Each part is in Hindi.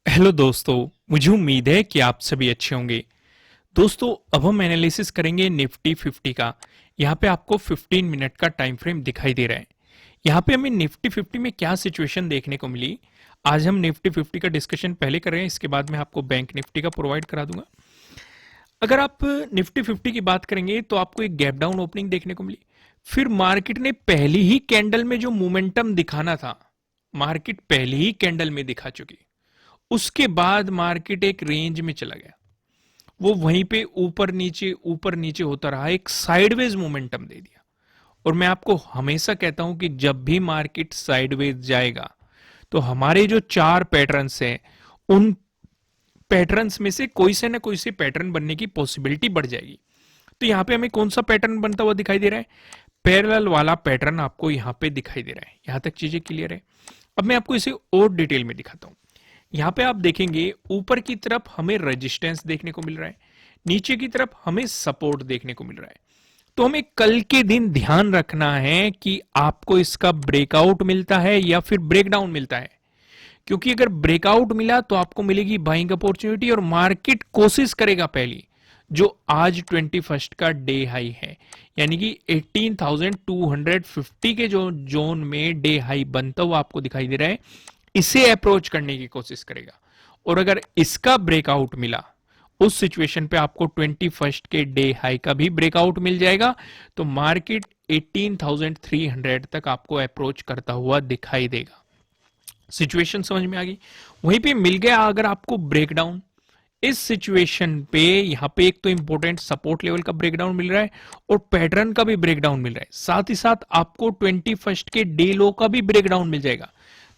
हेलो दोस्तों। मुझे उम्मीद है कि आप सभी अच्छे होंगे। दोस्तों, अब हम एनालिसिस करेंगे निफ्टी 50 का। यहाँ पे आपको 15 मिनट का टाइम फ्रेम दिखाई दे रहा है। यहाँ पे हमें निफ्टी 50 में क्या सिचुएशन देखने को मिली। आज हम निफ्टी 50 का डिस्कशन पहले कर रहे हैं, इसके बाद मैं आपको बैंक निफ्टी का प्रोवाइड करा दूंगा। अगर आप निफ्टी 50 की बात करेंगे तो आपको एक गैप डाउन ओपनिंग देखने को मिली। फिर मार्केट ने पहली ही कैंडल में जो मोमेंटम दिखाना था, मार्केट पहली ही कैंडल में दिखा चुकी। उसके बाद मार्केट एक रेंज में चला गया, वो वहीं पे ऊपर नीचे होता रहा, एक साइडवेज मोमेंटम दे दिया। और मैं आपको हमेशा कहता हूं कि जब भी मार्केट साइडवेज जाएगा तो हमारे जो चार पैटर्न्स हैं, उन पैटर्न्स में से कोई से ना कोई से पैटर्न बनने की पॉसिबिलिटी बढ़ जाएगी। तो यहां पे हमें कौन सा पैटर्न बनता हुआ दिखाई दे रहा है? पैरेलल वाला पैटर्न आपको यहां पे दिखाई दे रहा है। यहां तक चीजें क्लियर है। अब मैं आपको इसे और डिटेल में दिखाता हूं। यहां पे आप देखेंगे ऊपर की तरफ हमें रेजिस्टेंस देखने को मिल रहा है, नीचे की तरफ हमें सपोर्ट देखने को मिल रहा है। तो हमें कल के दिन ध्यान रखना है कि आपको इसका ब्रेकआउट मिलता है या फिर ब्रेकडाउन मिलता है। क्योंकि अगर ब्रेकआउट मिला तो आपको मिलेगी बाइंग अपॉर्चुनिटी और मार्केट कोशिश करेगा पहली, जो आज 21 का डे हाई है, यानी कि 18,250 के जो जोन में डे हाई बनता हुआ आपको दिखाई दे रहा है, इसे अप्रोच करने की कोशिश करेगा। और अगर इसका ब्रेकआउट मिला, उस सिचुएशन पे आपको 21 के डे हाई का भी ब्रेकआउट मिल जाएगा, तो मार्केट 18,300 तक आपको अप्रोच करता हुआ दिखाई देगा। सिचुएशन समझ में आ गई। वहीं पे मिल गया अगर आपको ब्रेकडाउन, इस सिचुएशन पे यहां पे एक तो इंपॉर्टेंट सपोर्ट लेवल का ब्रेकडाउन मिल रहा है और पैटर्न का भी ब्रेकडाउन मिल रहा है, साथ ही साथ आपको 21 के डे लो का भी ब्रेकडाउन मिल जाएगा।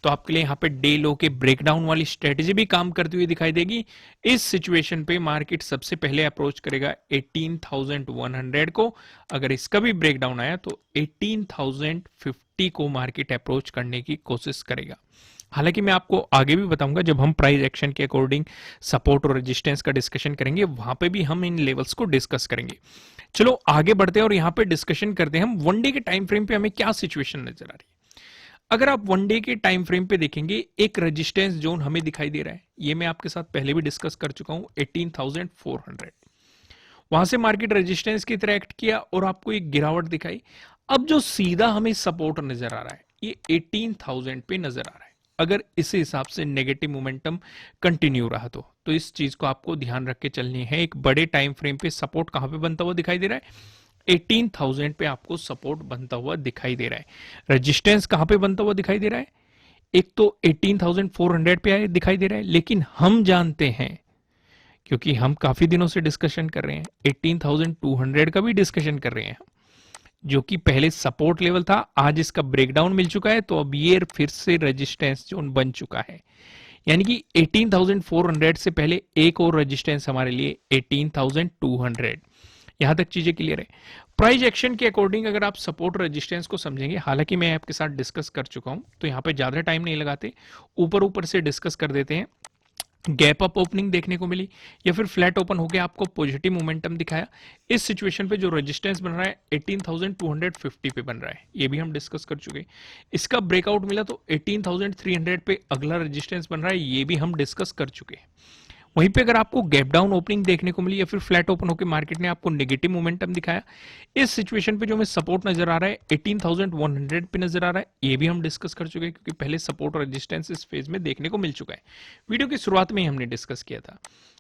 तो आपके लिए यहां पे डे लो के ब्रेकडाउन वाली स्ट्रेटेजी भी काम करती हुई दिखाई देगी। इस सिचुएशन पे मार्केट सबसे पहले अप्रोच करेगा 18,100 को। अगर इसका भी ब्रेकडाउन आया तो 18,050 को मार्केट अप्रोच करने की कोशिश करेगा। हालांकि मैं आपको आगे भी बताऊंगा, जब हम प्राइस एक्शन के अकॉर्डिंग सपोर्ट और रेजिस्टेंस का डिस्कशन करेंगे, वहां पे भी हम इन लेवल्स को डिस्कस करेंगे। चलो आगे बढ़ते हैं और यहां पे डिस्कशन करते हैं हम वन डे के टाइम फ्रेम पे हमें क्या सिचुएशन नजर आ रही है। अगर आप वन डे के टाइम फ्रेम पे देखेंगे, एक रेजिस्टेंस जोन हमें दिखाई दे रहा है। ये मैं आपके साथ पहले भी डिस्कस कर चुका हूं, 18,400। वहां से मार्केट रेजिस्टेंस की तरह एक्ट किया और आपको एक गिरावट दिखाई। अब जो सीधा हमें सपोर्ट नजर आ रहा है, ये 18,000 पे नजर आ रहा है। अगर इस हिसाब से नेगेटिव मोमेंटम कंटिन्यू रहा तो इस चीज को आपको ध्यान रख के चलनी है। एक बड़े टाइम फ्रेम पे सपोर्ट कहां पे बनता हुआ दिखाई दे रहा है? 18,000 पे आपको सपोर्ट बनता हुआ दिखाई दे रहा है। रेजिस्टेंस कहां पे बनता हुआ दिखाई दे रहा है? एक तो 18,400 पे दिखाई दे रहा है, लेकिन हम जानते हैं, क्योंकि हम काफी दिनों से डिस्कशन कर रहे हैं, 18,200 का भी डिस्कशन कर रहे हैं, जो कि पहले सपोर्ट लेवल था। आज इसका ब्रेकडाउन मिल चुका है, तो अब ये फिर से रेजिस्टेंस जोन बन चुका है। यानी कि 18,400 से पहले एक और रेजिस्टेंस हमारे लिए 18,200। यहां तक चीजें क्लियर है। प्राइस एक्शन के अकॉर्डिंग अगर आप सपोर्ट रेजिस्टेंस को समझेंगे, हालांकि मैं आपके साथ डिस्कस कर चुका हूं, तो यहां पे ज्यादा टाइम नहीं लगाते, ऊपर ऊपर से डिस्कस कर देते हैं। गैप अप ओपनिंग देखने को मिली या फिर फ्लैट ओपन होकर आपको पॉजिटिव मोमेंटम दिखाया। इस सिचुएशन पे जो रेजिस्टेंस बन रहा है 18,250 पे बन रहा है, ये भी हम डिस्कस कर चुके हैं। इसका ब्रेकआउट मिला तो 18,300 पे अगला रेजिस्टेंस बन रहा है, ये भी हम डिस्कस कर चुके हैं। वहीं पे अगर आपको गैप डाउन ओपनिंग देखने को मिली या फिर फ्लैट ओपन होकर मार्केट ने आपको नेगेटिव मोमेंटम दिखाया, इस सिचुएशन पे जो हमें सपोर्ट नजर आ रहा है 18,100 पे नजर आ रहा है, ये भी हम डिस्कस कर चुके हैं, क्योंकि पहले सपोर्ट और रेजिस्टेंस इस फेज में देखने को मिल चुका है। वीडियो की शुरुआत में ही हमने डिस्कस किया था।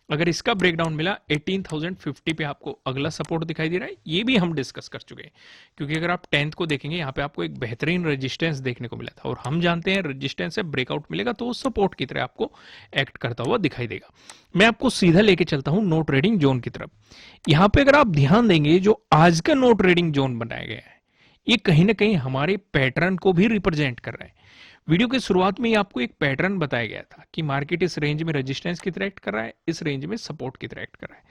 अगर इसका ब्रेकडाउन मिला 18,050 पे आपको अगला सपोर्ट दिखाई दे रहा है, ये भी हम डिस्कस कर चुके हैं। क्योंकि अगर आप 10th को देखेंगे, यहाँ पे आपको एक बेहतरीन रेजिस्टेंस देखने को मिला था, और हम जानते हैं रेजिस्टेंस से ब्रेकआउट मिलेगा तो सपोर्ट की तरह आपको एक्ट करता हुआ दिखाई देगा। मैं आपको सीधा लेके चलता हूं नो ट्रेडिंग जोन की तरफ। यहां पे अगर आप ध्यान देंगे, जो आज का नो ट्रेडिंग जोन बनाया गया है, ये कहीं ना कहीं हमारे पैटर्न को भी रिप्रेजेंट कर रहा है। वीडियो की शुरुआत में ही आपको एक पैटर्न बताया गया था कि मार्केट इस रेंज में रेजिस्टेंस की तरह एक्ट कर रहा है, इस रेंज में सपोर्ट की तरह एक्ट कर रहा है।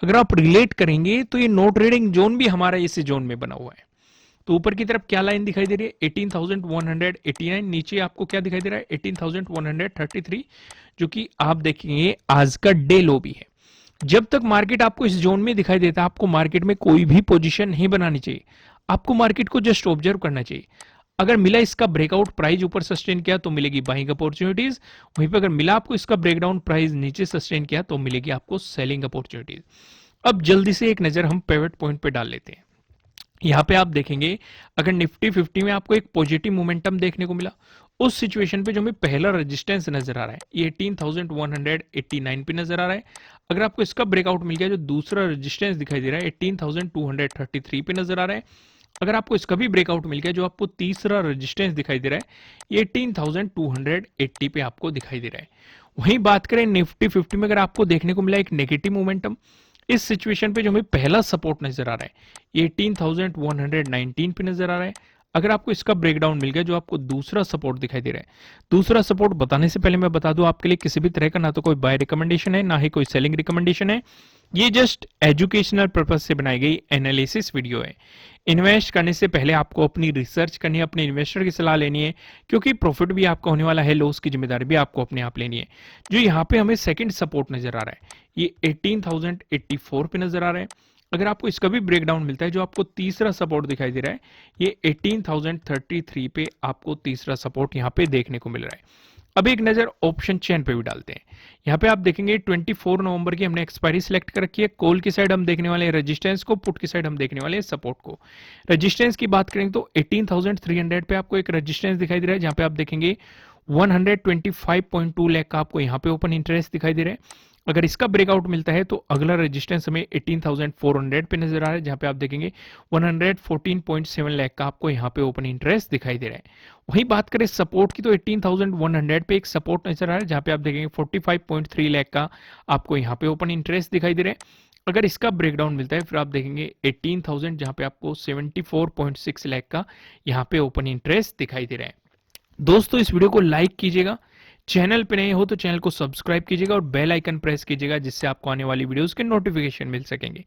अगर आप रिलेट करेंगे तो ये नो ट्रेडिंग जोन भी हमारा इसी जोन में बना हुआ है। तो ऊपर की तरफ क्या लाइन दिखाई दे रही है? 18,189। नीचे आपको क्या दिखाई दे रहा है? 18,133, जो कि आप देखेंगे आज का डे लो भी है। जब तक मार्केट आपको इस जोन में दिखाई देता है, आपको मार्केट में कोई भी पोजीशन नहीं बनानी चाहिए, आपको मार्केट को जस्ट ऑब्जर्व करना चाहिए। अगर मिला इसका ब्रेकआउट प्राइस ऊपर सस्टेन किया तो मिलेगी बाइंग अपॉर्चुनिटीज, वहीं पे अगर मिला आपको इसका ब्रेकडाउन प्राइस नीचे सस्टेन किया तो मिलेगी आपको सेलिंग अपॉर्चुनिटीज। अब जल्दी से एक नजर हम पिवट पॉइंट पे डाल लेते हैं। यहां पे आप देखेंगे अगर निफ्टी 50 में आपको एक पॉजिटिव मोमेंटम देखने को मिला, उस सिचुएशन पे जो हमें पहला रेजिस्टेंस नजर आ रहा है ये 18,189 पे नजर आ रहा है। अगर आपको इसका ब्रेकआउट मिल गया, जो दूसरा रेजिस्टेंस दिखाई दे रहा है 18,233 पे नजर आ रहा है। अगर आपको इसका भी ब्रेकआउट मिल गया, जो आपको तीसरा रेजिस्टेंस दिखाई दे रहा है ये 18,280 पे आपको दिखाई दे रहा है। वहीं बात करें निफ्टी 50 में, अगर आपको देखने को मिला एक नेगेटिव मोमेंटम, इस सिचुएशन पे जो हमें पहला सपोर्ट नजर आ रहा है ये 18,119 पे नजर आ रहा है। अगर आपको इसका ब्रेकडाउन मिल गया, जो आपको दूसरा सपोर्ट दिखाई दे रहा है, दूसरा सपोर्ट बताने से पहले मैं बता दूं आपके लिए किसी भी तरह का ना तो कोई बाय रिकमेंडेशन है ना ही कोई सेलिंग रिकमेंडेशन है, ये जस्ट एजुकेशनल पर्पज से बनाई गई एनालिसिस वीडियो है। इन्वेस्ट करने से पहले आपको अपनी रिसर्च करनी है, अपने इन्वेस्टर की सलाह लेनी है, क्योंकि प्रॉफिट भी आपका होने वाला है, लॉस की जिम्मेदारी भी आपको अपने आप लेनी है। जो यहाँ पे हमें सेकंड सपोर्ट नजर आ रहा है ये 18,084 पे नजर आ रहा है। अगर आपको इसका भी ब्रेकडाउन मिलता है, जो आपको तीसरा सपोर्ट दिखाई दे रहा है ये 18,033 पे आपको तीसरा सपोर्ट यहाँ पे देखने को मिल रहा है। अब एक नजर ऑप्शन चेन पे भी डालते हैं। यहाँ पे आप देखेंगे 24 नवंबर की हमने एक्सपायरी सिलेक्ट कर रखी है। कॉल की साइड हम देखने वाले हैं रेजिस्टेंस को, पुट की साइड हम देखने वाले हैं सपोर्ट को। रेजिस्टेंस की बात करें तो 18,300 पे आपको एक रेजिस्टेंस दिखाई दे रहा है, जहां पे आप देखेंगे 125.2 लाख का आपको यहाँ पे ओपन इंटरेस्ट दिखाई दे रहा है। अगर इसका ब्रेकआउट मिलता है तो अगला रेजिस्टेंस हमें 18,400 पे नजर आ रहा है, जहां पे आप देखेंगे 114.7 लाख का आपको यहाँ पे ओपन इंटरेस्ट दिखाई दे रहा है। वहीं बात करें सपोर्ट की तो 18,100 पे एक सपोर्ट नजर आ रहा है, जहां पे आप देखेंगे 45.3 लाख का आपको यहाँ पे ओपन इंटरेस्ट दिखाई दे रहा है। अगर इसका ब्रेकडाउन मिलता है फिर आप देखेंगे 18,000, जहां पे आपको 74.6 लाख का यहाँ पे ओपन इंटरेस्ट दिखाई दे रहा है। दोस्तों इस वीडियो को लाइक कीजिएगा, चैनल पे नए हो तो चैनल को सब्सक्राइब कीजिएगा और बेल आइकन प्रेस कीजिएगा, जिससे आपको आने वाली वीडियोस के नोटिफिकेशन मिल सकेंगे।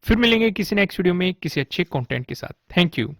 फिर मिलेंगे किसी नेक्स्ट वीडियो में किसी अच्छे कंटेंट के साथ। Thank you.